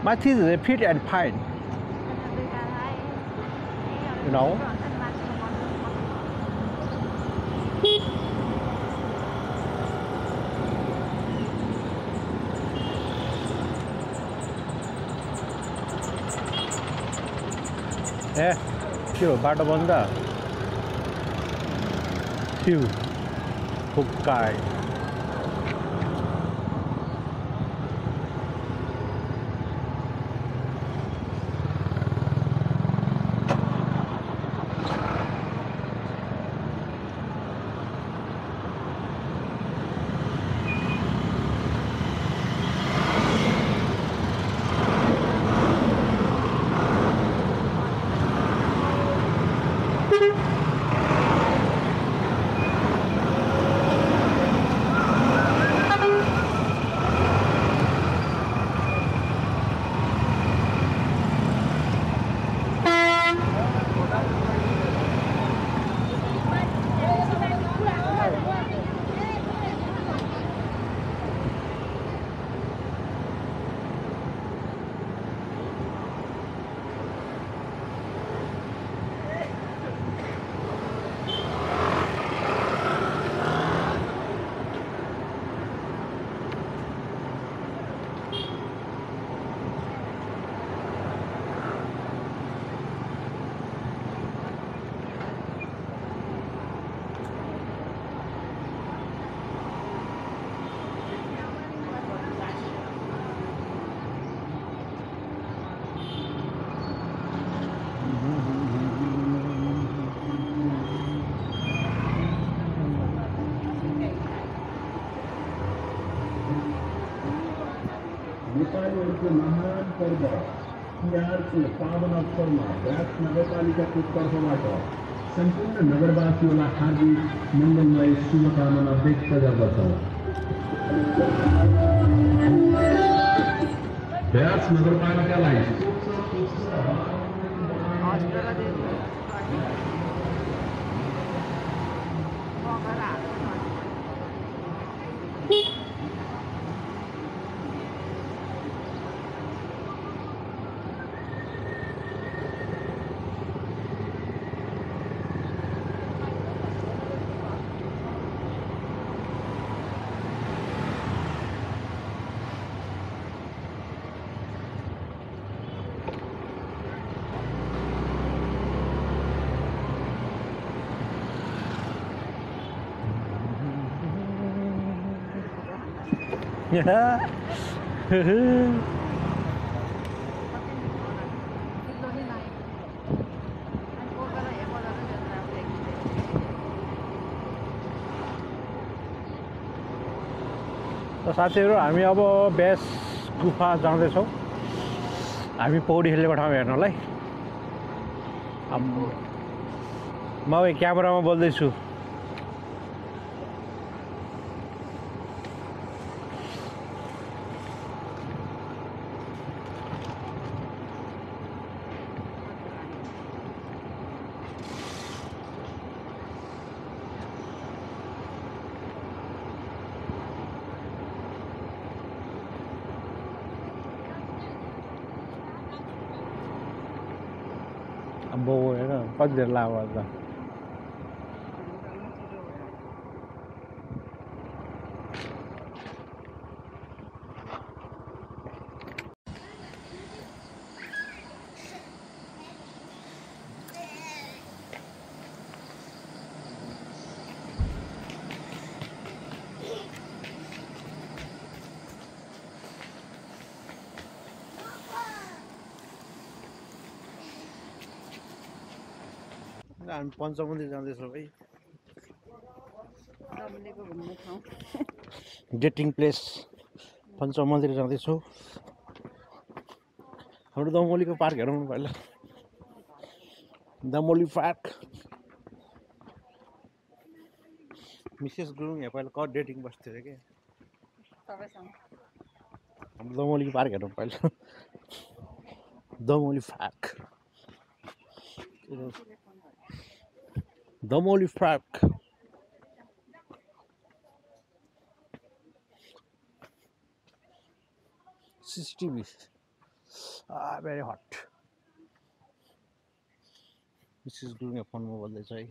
My teeth is fit and fine. You know. त्यो बाटो बन्द थियो फुक्काइ नेपालीहरूको महान पर्व तिहारको पावन अवसरमा ब्यास नगरपालिकाको तर्फबाट सम्पूर्ण नगरवासीहरूलाई हार्दिक मङ्गलमय शुभकामना व्यक्त गर्दछौँ। ब्यास नगरपालिकालाई साथीहरु हामी अब बेस गुफा जाँदैछौँ। हामी पौडी खेलेको ठाउँ हेर्नलाई। म क्यामेरामा बोल्दैछु। अब हेर कति धेरै लामो छ। हामी पञ्चमन्दिर जाँदैछौँ भाइ। डेटिङ प्लेस पञ्चमन्दिर जाँदैछौँ। हाम्रो दमोलीको पार्क हेरौँ न पहिला। दमोली पार्क। मिसेस गुरुङ यहाँ पहिला कट डेटिङ बस्थ्यो अरे के। हाम्रो दमोलीको पार्क हेरौँ पहिला। Damoli park. Damoli park. CCTV भेरी हट मिसेस गुरुङले फोनमा बोल्दैछ है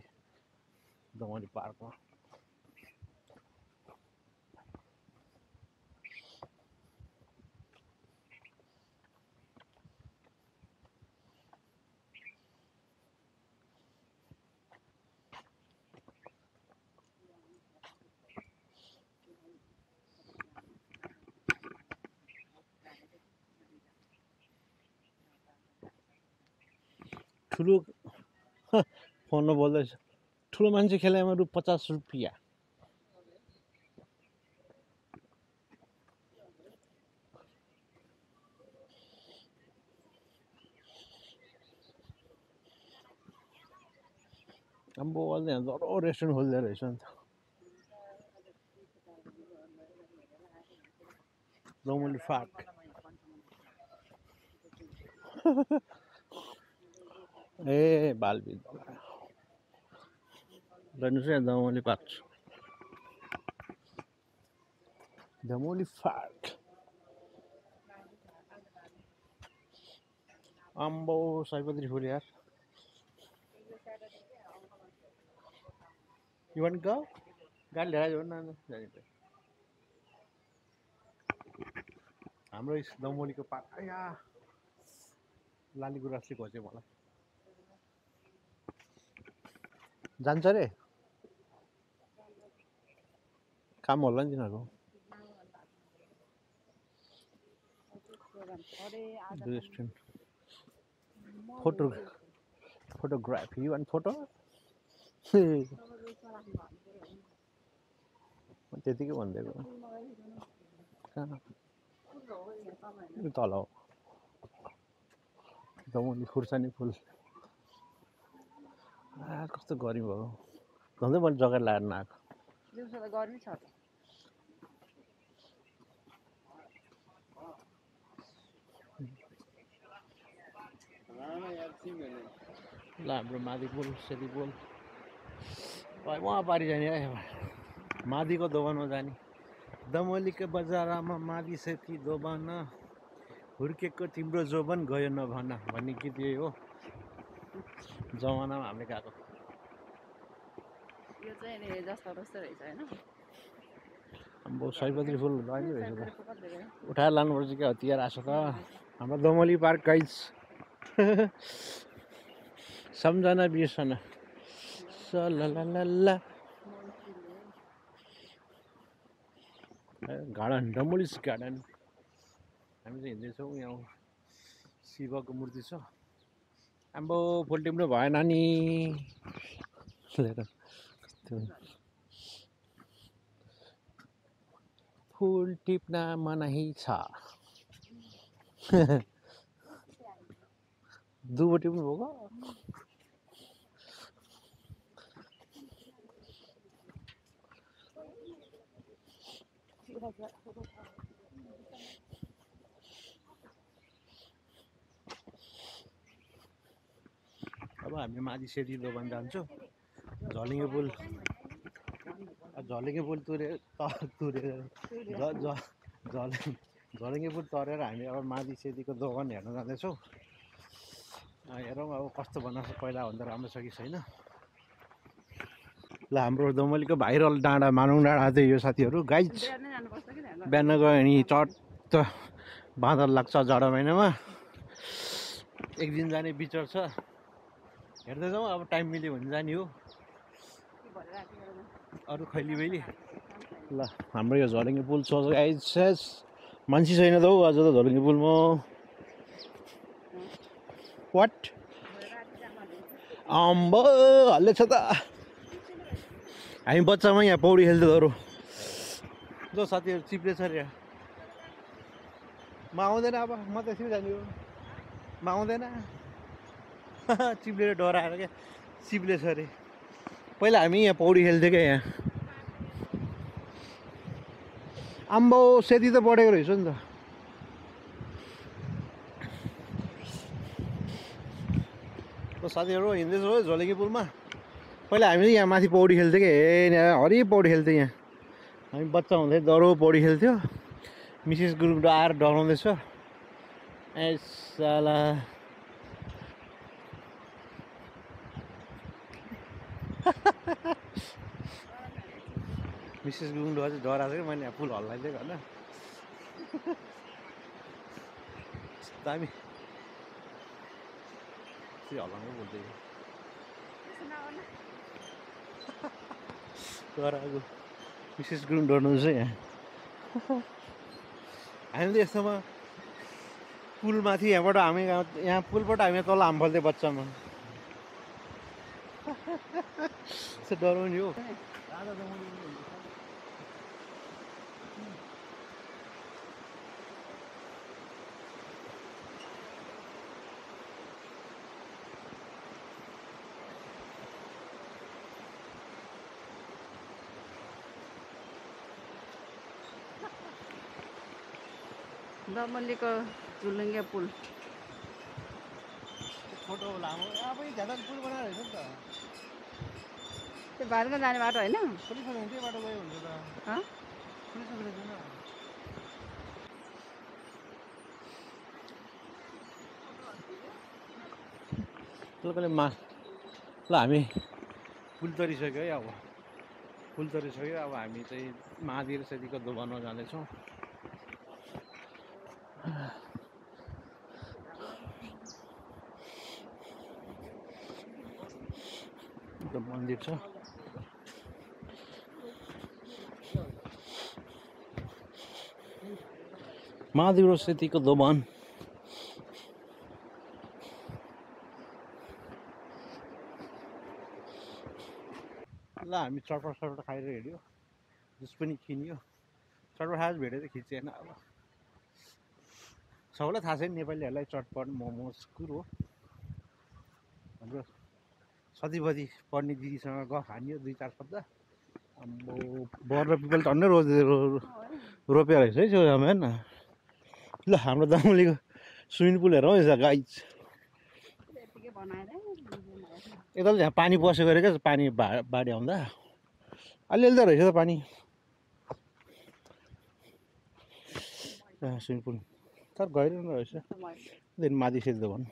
दमली पार्कमा ठुलो फोनमा बोल्दैछ ठुलो मान्छे खेलाइमा रु 50 रुपियाँ अम्बो अहिले जरो रेस्टुरेन्ट खोल्दै रहेछ नि त दमली पार्क ए बालबिल हेर्नुहोस् यहाँ दमली पार्क दमली पार्क अम्बो सयपत्री फुल यार You want to go? गाडी लिएर जाउँ न जाने हाम्रो दमलीको पार्क आया लाली गुराँसले खोज्यो मलाई जान्छ रे काम होला नि तिनीहरूको रेस्टुरेन्ट फोटोग्राफी वान फोटो त्यतिकै भनिदिएको कहाँ तल हो दमली खुर्सानी फुल कस्तो गर्मी भयो झन्डै मैले जग्गा लाएर नआएको दिउँसो त गर्मी छ त ल हाम्रो मादी पुल सेती पुल उहाँ पारि जाने है मादीको दोकानमा जाने दमलीको बजारमा मादी सेती दोकान हुर्केको तिम्रो जोबन गयो नभन भन्ने गीत यही हो जमानामा हामीले गाएको यो चाहिँ नि जस्तो जस्तो रहेछ हैन अब सयपत्री फुल दामी रहेछ त उठाएर लानुपर्छ क्या तिहार आएको त हाम्रो दमली पार्क गाइज सम्झना बिर्सना सलललला गार्डन डमोलिस गार्डन हामी चाहिँ हिँड्दैछौँ यहाँ शिवको मूर्ति छ आम्बो फुल टिप्नु भएन नि फुल टिप्न मनाही छ दुबो टिप्नु भएको अब हामी माथि सेती दोकान जान्छौँ झलिङ्गे पुल झलिङ्गे पुल तरेर हामी अब माथि सेतीको दोकान हेर्न जाँदैछौँ हेरौँ अब कस्तो बनाएको छ पहिला भन्दा राम्रो छ कि छैन ल हाम्रो दमलीको भाइरल डाँडा मानौँ डाँडा चाहिँ यो साथीहरू गाइज बिहान गयो भने चट्ट बाँदर लाग्छ जाडो महिनामा एक दिन जाने विचार छ हेर्दै जाउँ अब टाइम मिल्यो भने जाने हो अरू खैली बैली ल हाम्रो यो झलिङ्गे पुल छ गाइज मान्छे छैन त हौ आज त झलिङ्गे पुलमा वाट अम्बो हल्लेछ त हामी बच्चामा यहाँ पौडी खेल्थ्यो अरू जो साथीहरू चिप्ले छ अरे म आउँदैन अब म त यसरी जाने हो म आउँदैन चिप्लेर डराएर क्या चिप्ले छ अरे पहिला हामी यहाँ पौडी खेल्थ्यो क्या यहाँ आम्बो सेती त बढेको रहेछ नि त साथीहरू हिँड्दैछौँ है झलिङ्गे पुलमा पहिला हामी यहाँ माथि पौडी खेल्थ्यो कि हरि पौडी खेल्थ्यो यहाँ हामी बच्चा हुँदै डह्रो पौडी खेल्थ्यो मिसेस गुरुङ आएर डराउँदैछ ए साला मिसेस गुरुङले अझै डराएको थियो कि मैले यहाँ फुल हल्लाइदिएको होइन दामी त्यो हल्लाउनु बोल्दै डराएको मिसेस गुरुङ डर्नुहुन्छ यहाँ हामीले यस्तोमा पुलमाथि यहाँबाट हामी यहाँ पुलबाट हामी तल हाम फल्थ्यो बच्चामा यस्तो डराउने हो दमल्लीको झुलुङ्गे पुल फोटो लामो यहाँ पनि झ्यादा पुल बनाएर रहेछ नि त त्यो भातको जाने बाटो होइन खोलिसक्यो भने त्यही बाटो गयो हुन्छ त हँ? खोलिसकेको छैन तपाईँले ल हामी पुल तरिसक्यो है अब पुल तरिसक्यो अब हामी चाहिँ महावीर सेतीको दोभानमा जाँदैछौँ एउटा मन्दिर छ महादेव सेतीको दोभान ल हामी चटपट खाएर हिँड्यो जुस पनि किन्यो चटपट खाएर भेटेर खिचेन अब सबैलाई थाहा छैन नेपालीहरूलाई चटपट मोमोज कुरो हाम्रो सधैँभरि पढ्ने दिदीसँग गफ हान्यो 2-4 शब्द अब बर पिपल टन्नै रोपेर रहेछ है छेउछाउमा हेर्न ल हाम्रो दमलीको स्विमिङ पुल हेरौँ है गाइज यतिकै बनाएर यता यहाँ पानी पसेको रहेछ पानी बाढी आउँदा अलिअलि त रहेछ त पानी स्विमिङ पुल तर गहिरो नै रहेछ माथि सेती दोभान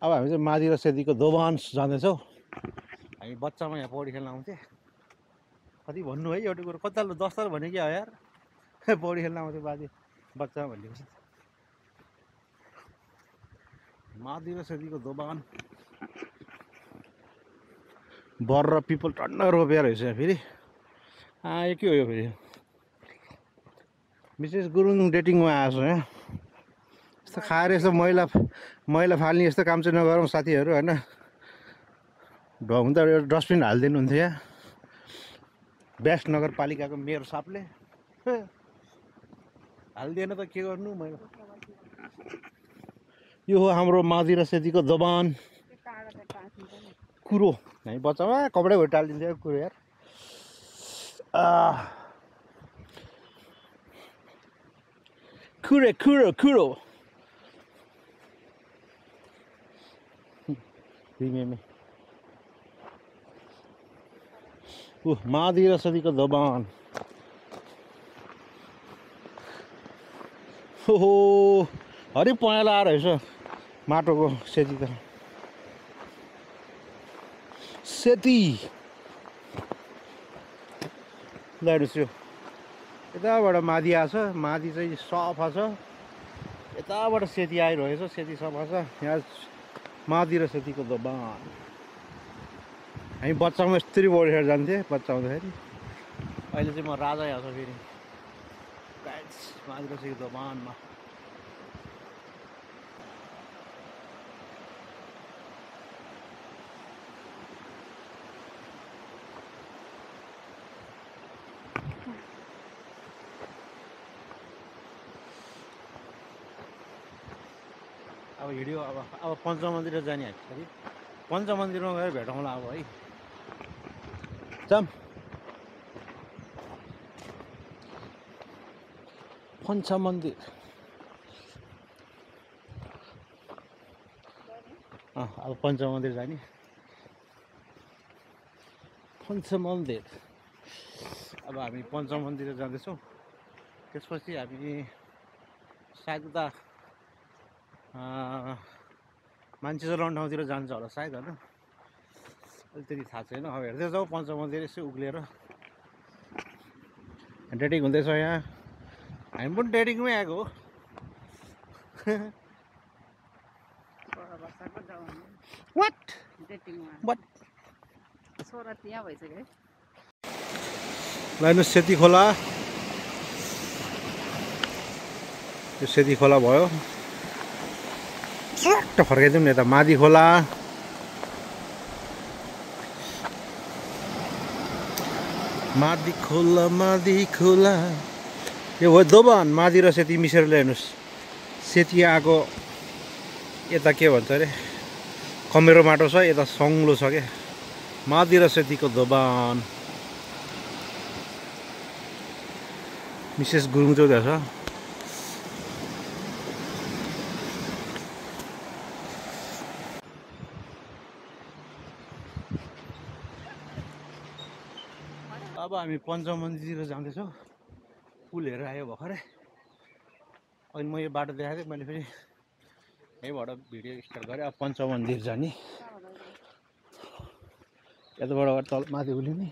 अब हामी चाहिँ माथि र सेतीको दोभान जाँदैछौँ हामी बच्चामा यहाँ पौडी खेल्न आउँथेँ कति भन्नु है एउटा कुरो कति ताल 10 ताल भने क्या हो यार पौडी खेल्न आउँथ्यो बाजे बच्चामा भनेपछि माथि र सेतीको दोभान बर र पिपल टन्न रोपेर रहेछ फेरि यो के हो यो फेरि मिसेस गुरुङ डेटिङमा आएको छ यहाँ यस्तो खाएर यस्तो मैला फाल्ने यस्तो काम चाहिँ नगरौँ साथीहरू होइन हुन त एउटा डस्टबिन हालिदिनु हुन्थ्यो यहाँ बेस्ट नगरपालिकाको मेयर साहबले हालिदिएन त के गर्नु मैले यो हो हाम्रो माथि र सेतीको दोभान कुरो हामी बच्चामा कपडै भएर टालिदिन्थ्यो कुरो यार कुरो कुरो कुरो माथि र सेतीको दोभान ओहो हरि पहेँलो आएर रहेछ माटोको सेती त सेती ल हेर्नुहोस् यो यताबाट माथि आएको छ माथि चाहिँ सफा छ यताबाट सेती आइरहेछ सेती सफा छ यहाँ माथि र सेतीको दोभान हामी बच्चामा यस्तरी बढेर जान्थेँ बच्चा हुँदाखेरि अहिले चाहिँ म राजा यहाँ छ फेरि माथि र सेतीको दोभानमा अब हिँड्यो अब पञ्चमन्दिर जाने हामी पञ्चमन्दिरमा गएर भेटौँला अब है जाम पञ्चमन्दिर अब पञ्चमन्दिर जाने पञ्चमन्दिर अब हामी पञ्चमन्दिर जाँदैछौँ त्यसपछि हामी सायद उता मान्छे चलाउने ठाउँतिर जान्छ होला सायद होइन, अहिले त्यति थाहा छैन। अब हेर्दै जाउँ पञ्च मन्दिर यसो उक्लिएर। डेटिङ हुँदैछ यहाँ, हामी पनि डेटिङमै आएको हो। वाट डेटिङमा वाट छोरा त्यहाँ भइसक्यो है। ल हेर्नुहोस् सेती खोला, यो सेती खोला भयो। चट्ट फर्काइदिउँ न यता मादी खोला। मादी खोला मादी खोला, यो हो दोभान। मादी र सेती मिसेर ल्याउनुहोस्। सेती आएको यता के भन्छ अरे कमेरो माटो छ, यता सङ्लो छ क्या। मादी र सेतीको दोभान। मिसेस गुरुङ चौधरी छ। अब हामी पञ्चम मन्दिरतिर जाँदैछौँ। पुल हेरेर आयो भर्खरै। अनि म यो बाटो देखाएको थिएँ, मैले फेरि यहीँबाट भिडियो स्टार्ट गरेँ। अब पञ्चम मन्दिर जाने, यताबाट तल माथि उलिने।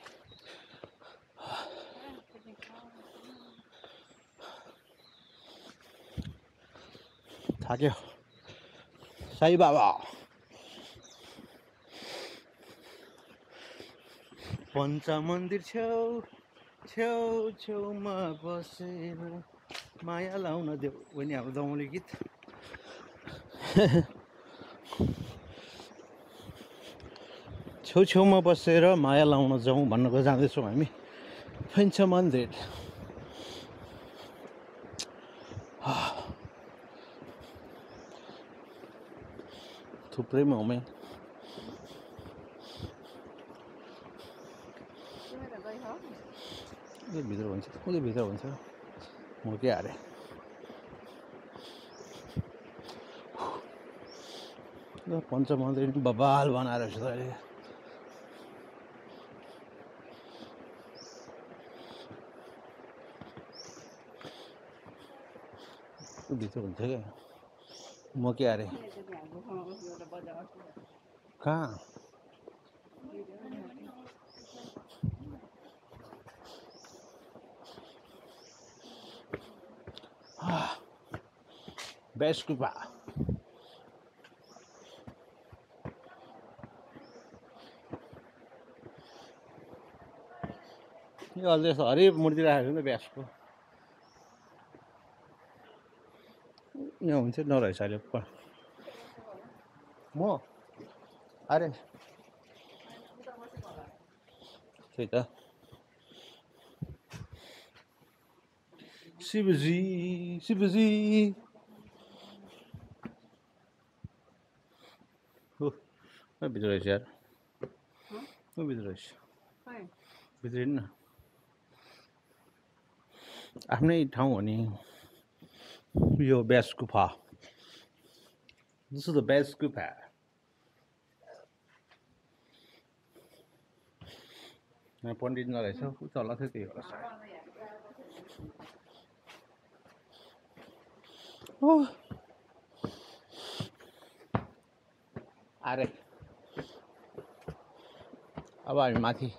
थाक्यो साई बाबा। पञ्च मन्दिर छेउमा बसेर माया लाउन देऊ, बहिनी हाम्रो दमौली गीत। छेउमा बसेर माया लाउन जाउँ भन्नको जाँदैछौँ हामी पञ्च मन्दिर। थुप्रैमा हो मैं। भित्र हुन्छ, उसले भित्र हुन्छ, म के हारेँ। पञ्च मन्दिर बबाल बनाएर छ अहिले। भित्र हुन्छ क्या, म के हारेँ। कहाँ बेस्कुपा। यो अहिले हरियो मूर्ति राखेको छ नि त ब्यासको। यहाँ हुन्छ नरहेछ अहिले म अरे त्यही त। शिवजी शिवजी हो भित्र रहेछ यार, भित्र रहेछ, भित्र हिँड्न। आफ्नै ठाउँ हो नि यो बेस्कुफा। This is the बेस्कुफा। यहाँ पण्डित नरहेछ, ऊ तल थियो त्यही होला सायद। अरे अब हामी माथि,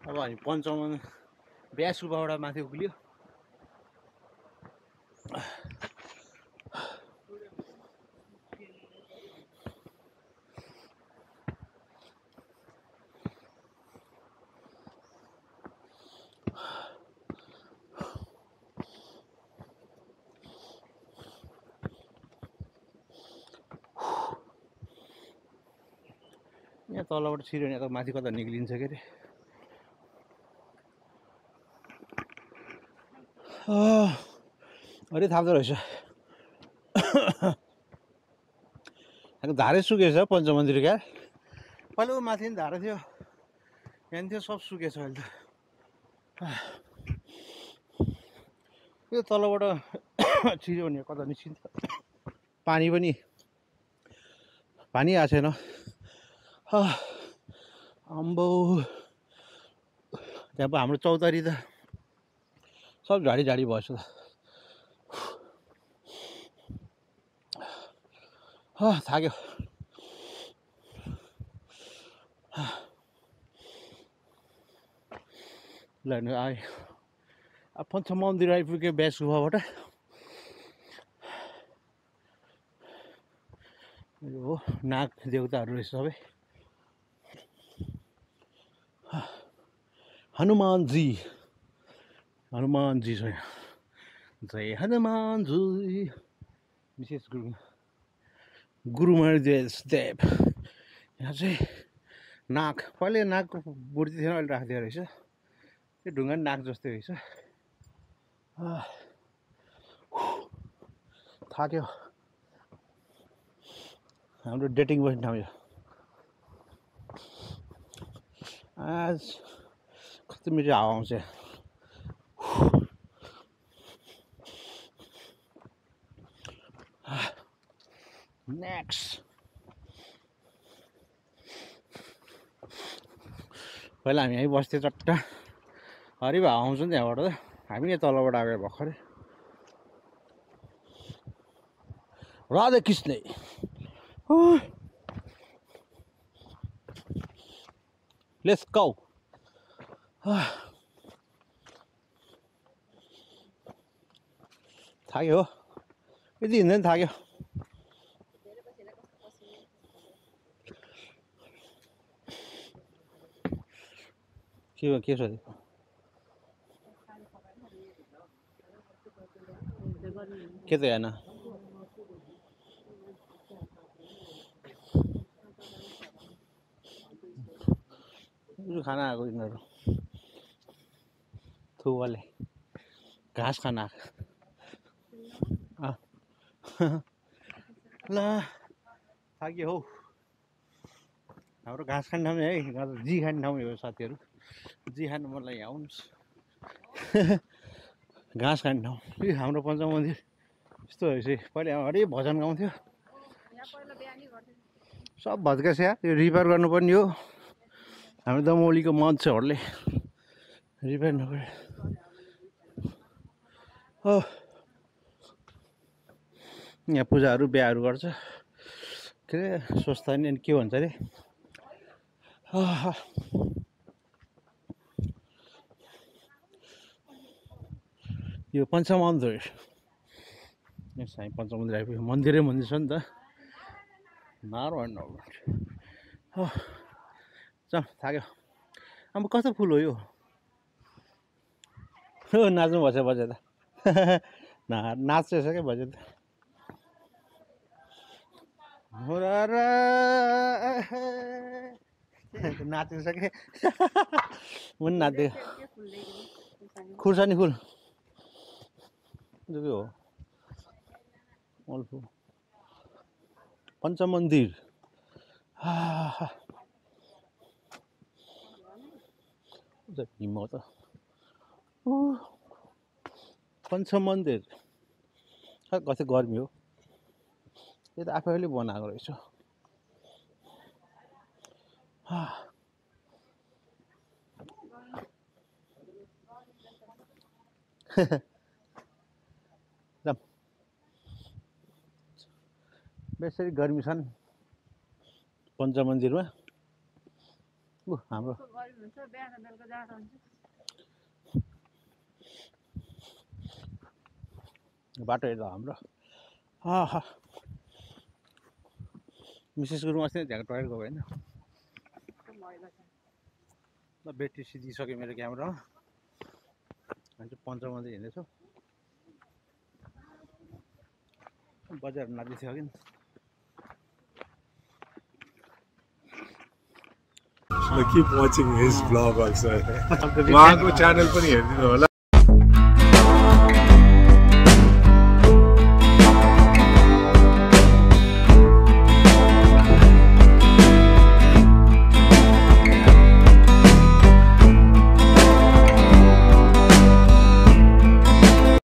अब हामी पञ्चम बेस्कुफाबाट माथि उक्लियो। यहाँ तलबाट छिर्यो भने त माथि कता निक्लिन्छ के अरे। अरे थाप्दो रहेछ। यहाँको धारै सुकेछ पञ्च मन्दिर क्या। पहिला माथि नि धारा थियो, यहाँ थियो, सब सुकेछ अहिले त। यो तलबाट छिर्यो भने कता निस्किन्छ। पानी आएको छैन। अम्बो त्यहाँ पो हाम्रो चौतारी त सब झाडी भएछ त। थाक्यो ल आयो अब पञ्च मन्दिर आइपुग्यो ब्यास गुफाबाट यो हो नाग देवताहरू रहेछ सबै हनुमानजी छ यहाँ जय हनुमानजी विशेष गुरुमणि देव यहाँ चाहिँ नाग पहिले नागको मूर्ति थिएन अहिले राखिदिएको रहेछ यो ढुङ्गा नाग जस्तै रहेछ थाक्यो हाम्रो डेटिङ बस्ने ठाउँ यो आज कस्तो मिठो हावा आउँछ नेक्स्ट पहिला हामी यहीँ बस्थ्यो चट्टा हरिबा हावा आउँछ नि त्यहाँबाट त हामी यहाँ तलबाट आएको भर्खरै राधा कृष्ण लेट्स गो थाक्यो हो यति हिँड्दैन थाक्यो के सोध्यो के त हेर्न खाना आएको यिनीहरू थुवाले घाँस खान आएको ल थाक्यो हौ हाम्रो घाँस खाने ठाउँ है जी खाने ठाउँ हो साथीहरू जी खानु मलाई यहाँ आउनुहोस् घाँस खाने ठाउँ यो हाम्रो पञ्च मन्दिर यस्तो रहेछ पहिले हरि भजन गाउँथ्यो सब भत्काछ यहाँ यो रिपेयर गर्नुपर्ने हो हाम्रो दमौलीको मान्छेहरूले रिपेयर नगरे हो यहाँ पूजाहरू बिहाहरू गर्छ के अरे स्वस्थानी अनि के भन्छ अरे यो पञ्चमन्दिर यस हामी पञ्चमन्दिर आइपुग्यो मन्दिरै मन्दिर छ नि त नारायण हो चल थाक्यो अब कस्तो फुल हो यो नाच्नु भएछ बजे त नाच्छ क्या बजे त नाचिन्छ के म पनि नाच्दै खुर्सानी फुल के हो मल फुल पञ्चमन्दिर हिम त पञ्चमन्दिर कति गर्मी हो यो त आफैले बनाएको रहेछ बेसरी गर्मी छन् पञ्चमन्दिरमा हाम्रो बाटो हेर्दा हाम्रो मिसेस गुरुङ अस्ति त्यहाँको टोयलेट गएको होइन ल ब्याट्री सिधिसक्यो मेरो क्यामेरामा हामी चाहिँ पञ्चमन्दिर हिँड्दैछौँ बजार नाच्दै थियो कि keep watching his vlog also. उहाँको च्यानल पनि हेर्दिनु होला